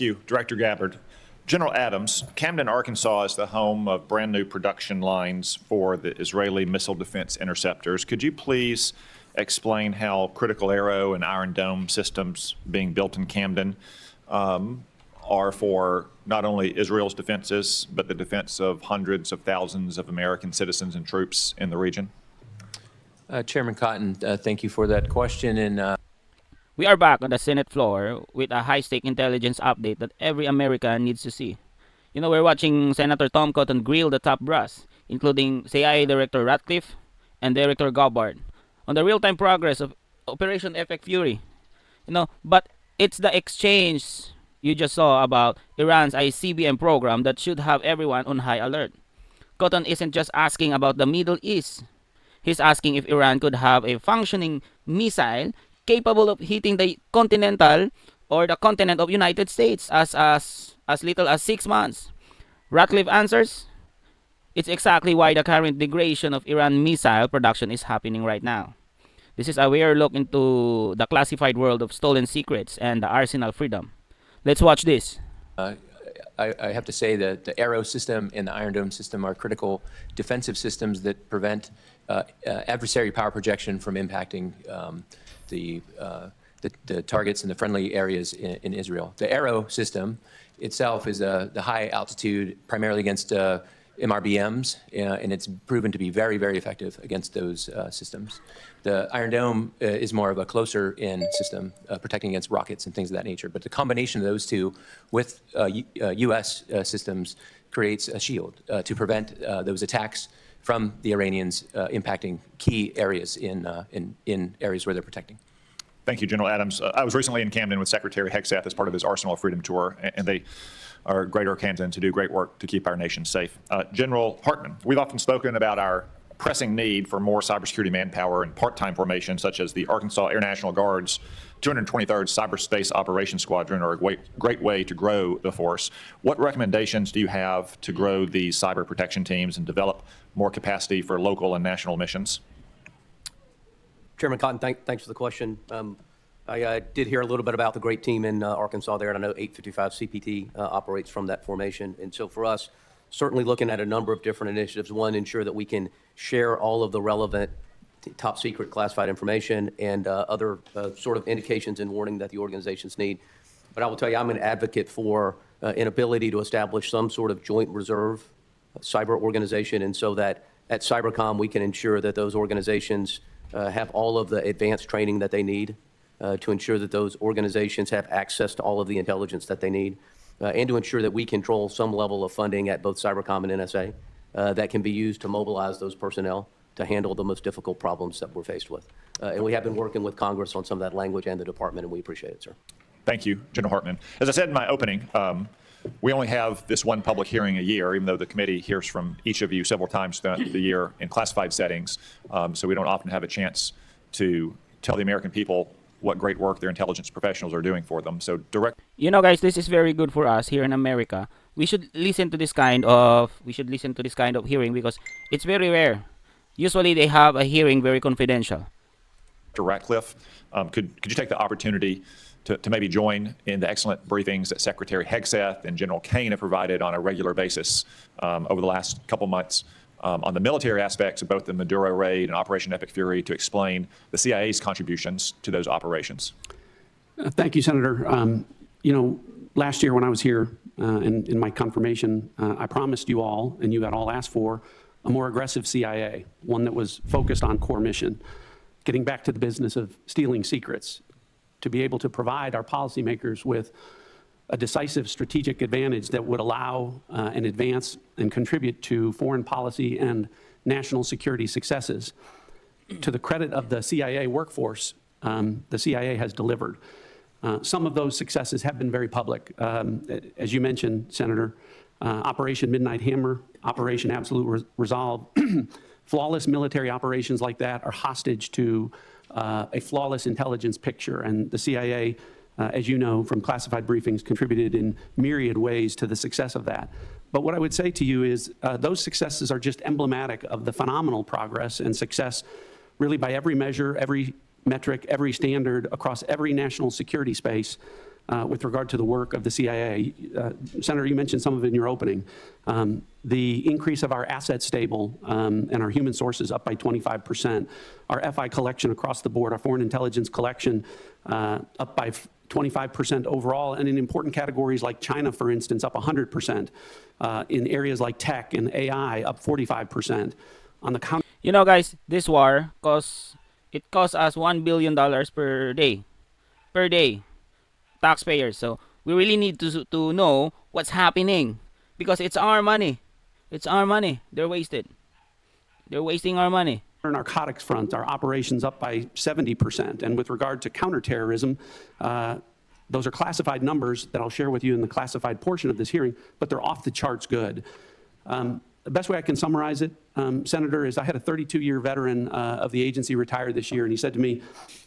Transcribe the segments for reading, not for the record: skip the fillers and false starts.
You, Director Gabbard. General Adams, Camden, Arkansas is the home of brand new production lines for the Israeli missile defense interceptors. Could you please explain how critical Arrow and Iron Dome systems being built in Camden are for not only Israel's defenses, but the defense of hundreds of thousands of American citizens and troops in the region? Chairman Cotton, thank you for that question. And we are back on the Senate floor with a high-stake intelligence update that every American needs to see. You know, we're watching Senator Tom Cotton grill the top brass, including CIA Director Ratcliffe and Director Gabbard, on the real-time progress of Operation Epic Fury. You know, but it's the exchange you just saw about Iran's ICBM program that should have everyone on high alert. Cotton isn't just asking about the Middle East. He's asking if Iran could have a functioning missile capable of hitting the Continental or the continent of United States as little as 6 months. Ratcliffe answers, it's exactly why the current degradation of Iran missile production is happening right now. This is a rare look into the classified world of stolen secrets and the arsenal freedom. Let's watch this. I have to say that the Arrow system and the Iron Dome system are critical defensive systems that prevent adversary power projection from impacting the targets in the friendly areas in Israel. The Arrow system itself is the high altitude, primarily against MRBMs, and it's proven to be very, very effective against those systems. The Iron Dome is more of a closer-in system, protecting against rockets and things of that nature. But the combination of those two with U.S. systems creates a shield to prevent those attacks from the Iranians impacting key areas in areas where they're protecting. Thank you, General Adams. I was recently in Camden with Secretary Hegseth as part of his Arsenal of Freedom tour, and they are great Arkansans who do great work to keep our nation safe. General Hartman, we've often spoken about our pressing need for more cybersecurity manpower and part-time formations, such as the Arkansas Air National Guard's 223rd Cyberspace Operations Squadron are a great way to grow the force. What recommendations do you have to grow these cyber protection teams and develop more capacity for local and national missions? Chairman Cotton, thanks for the question. I did hear a little bit about the great team in Arkansas there, and I know 855 CPT operates from that formation. And so for us, certainly looking at a number of different initiatives. One, ensure that we can share all of the relevant top secret classified information and other sort of indications and warning that the organizations need. But I will tell you, I'm an advocate for an ability to establish some sort of joint reserve cyber organization, and so that at Cybercom we can ensure that those organizations have all of the advanced training that they need to ensure that those organizations have access to all of the intelligence that they need, and to ensure that we control some level of funding at both Cybercom and NSA that can be used to mobilize those personnel to handle the most difficult problems that we're faced with. And we have been working with Congress on some of that language and the department, and we appreciate it, sir. Thank you, General Hartman. As I said in my opening, we only have this one public hearing a year, even though the committee hears from each of you several times throughout the year in classified settings. So we don't often have a chance to tell the American people what great work their intelligence professionals are doing for them. So You know, guys, this is very good for us here in America. We should listen to this kind of hearing because it's very rare. Usually they have a hearing very confidential. Director Ratcliffe, could you take the opportunity to maybe join in the excellent briefings that Secretary Hegseth and General Kane have provided on a regular basis over the last couple months on the military aspects of both the Maduro raid and Operation Epic Fury to explain the CIA's contributions to those operations? Thank you, Senator. You know, last year when I was here in my confirmation, I promised you all, and you had all asked for, a more aggressive CIA, one that was focused on core mission, getting back to the business of stealing secrets, to be able to provide our policymakers with a decisive strategic advantage that would allow and advance and contribute to foreign policy and national security successes. To the credit of the CIA workforce, the CIA has delivered. Some of those successes have been very public. As you mentioned, Senator, Operation Midnight Hammer, Operation Absolute Resolve, flawless military operations like that are hostage to a flawless intelligence picture, and the CIA, as you know from classified briefings, contributed in myriad ways to the success of that. But what I would say to you is those successes are just emblematic of the phenomenal progress and success really by every measure, every metric, every standard across every national security space with regard to the work of the CIA. Senator, you mentioned some of it in your opening. The increase of our asset stable and our human sources up by 25%. Our FI collection across the board, our foreign intelligence collection up by 25% overall, and in important categories like China, for instance, up 100%. In areas like tech and AI, up 45%. On the counter. You know, guys, this war costs us $1 billion per day, taxpayers. So we really need to know what's happening, because it's our money. It's our money. They're wasting our money. Narcotics front, our operations up by 70%. And with regard to counterterrorism, those are classified numbers that I'll share with you in the classified portion of this hearing, but they're off the charts good. The best way I can summarize it, Senator, is I had a 32-year veteran of the agency retire this year, and he said to me,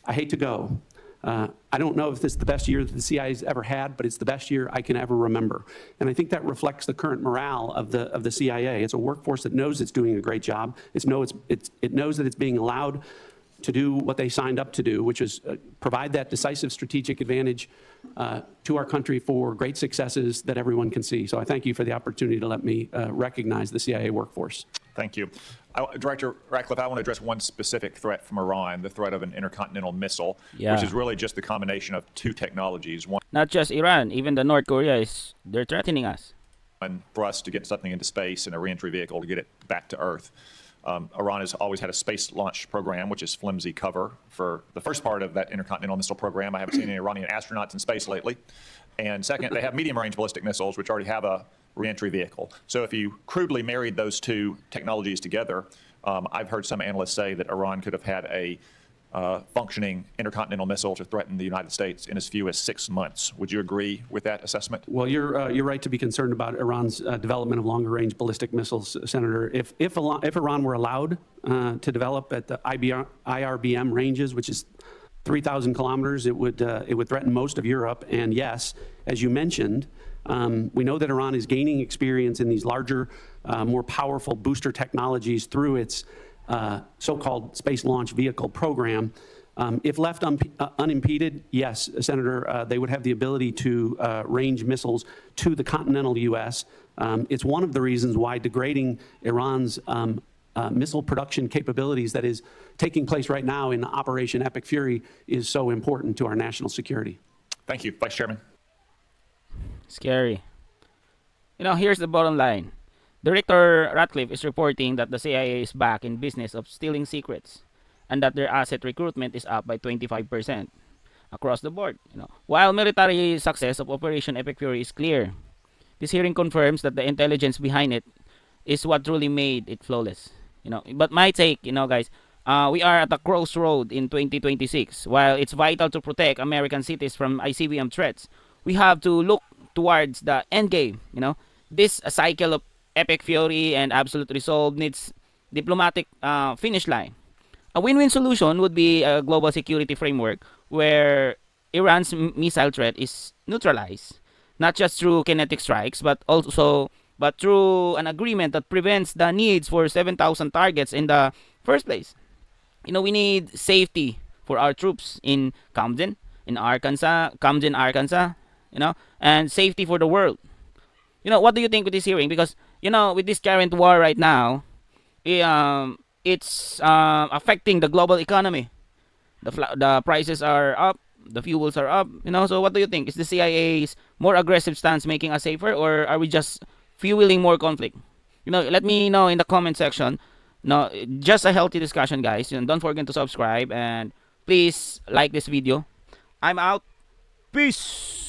I hate to go. I don't know if this is the best year that the CIA's ever had, but it's the best year I can ever remember. And I think that reflects the current morale of the CIA. It's a workforce that knows it's doing a great job. It knows that it's being allowed to do what they signed up to do, which is provide that decisive strategic advantage to our country for great successes that everyone can see. So I thank you for the opportunity to let me recognize the CIA workforce. Thank you. Director Ratcliffe, I want to address one specific threat from Iran, the threat of an intercontinental missile, which is really just the combination of two technologies. One, Not just Iran, even the North Korea they're threatening us. for us to get something into space and a reentry vehicle to get it back to Earth. Iran has always had a space launch program, which is flimsy cover for the first part of that intercontinental missile program. I haven't seen any Iranian astronauts in space lately. And second, they have medium-range ballistic missiles, which already have a reentry vehicle. So if you crudely married those two technologies together, I've heard some analysts say that Iran could have had a functioning intercontinental missile to threaten the United States in as few as 6 months. Would you agree with that assessment? Well, you're right to be concerned about Iran's development of longer-range ballistic missiles, Senator. If Iran were allowed to develop at the IRBM ranges, which is 3,000 kilometers, it would threaten most of Europe. And yes, as you mentioned, we know that Iran is gaining experience in these larger, more powerful booster technologies through its so-called space launch vehicle program. If left unimpeded, yes, Senator, they would have the ability to range missiles to the continental U.S. It's one of the reasons why degrading Iran's missile production capabilities that is taking place right now in Operation Epic Fury is so important to our national security. Thank you, Vice Chairman. Scary. You know, here's the bottom line. Director Ratcliffe is reporting that the CIA is back in business of stealing secrets, and that their asset recruitment is up by 25% across the board. You know, while military success of Operation Epic Fury is clear, this hearing confirms that the intelligence behind it is what truly made it flawless. You know, but my take, you know, guys, we are at a crossroad in 2026. While it's vital to protect American cities from ICBM threats, we have to look towards the end game. You know, this cycle of Epic Fury and absolute resolve needs diplomatic finish line. A win-win solution would be a global security framework where Iran's missile threat is neutralized, not just through kinetic strikes, but through an agreement that prevents the needs for 7,000 targets in the first place. You know, we need safety for our troops in Camden, Arkansas, you know, and safety for the world. You know, what do you think with this hearing? Because, you know, with this current war right now, it's affecting the global economy. The prices are up, the fuels are up, you know. So what do you think? Is the CIA's more aggressive stance making us safer, or are we just fueling more conflict? You know, let me know in the comment section. No, just a healthy discussion, guys. And don't forget to subscribe, and please like this video. I'm out. Peace.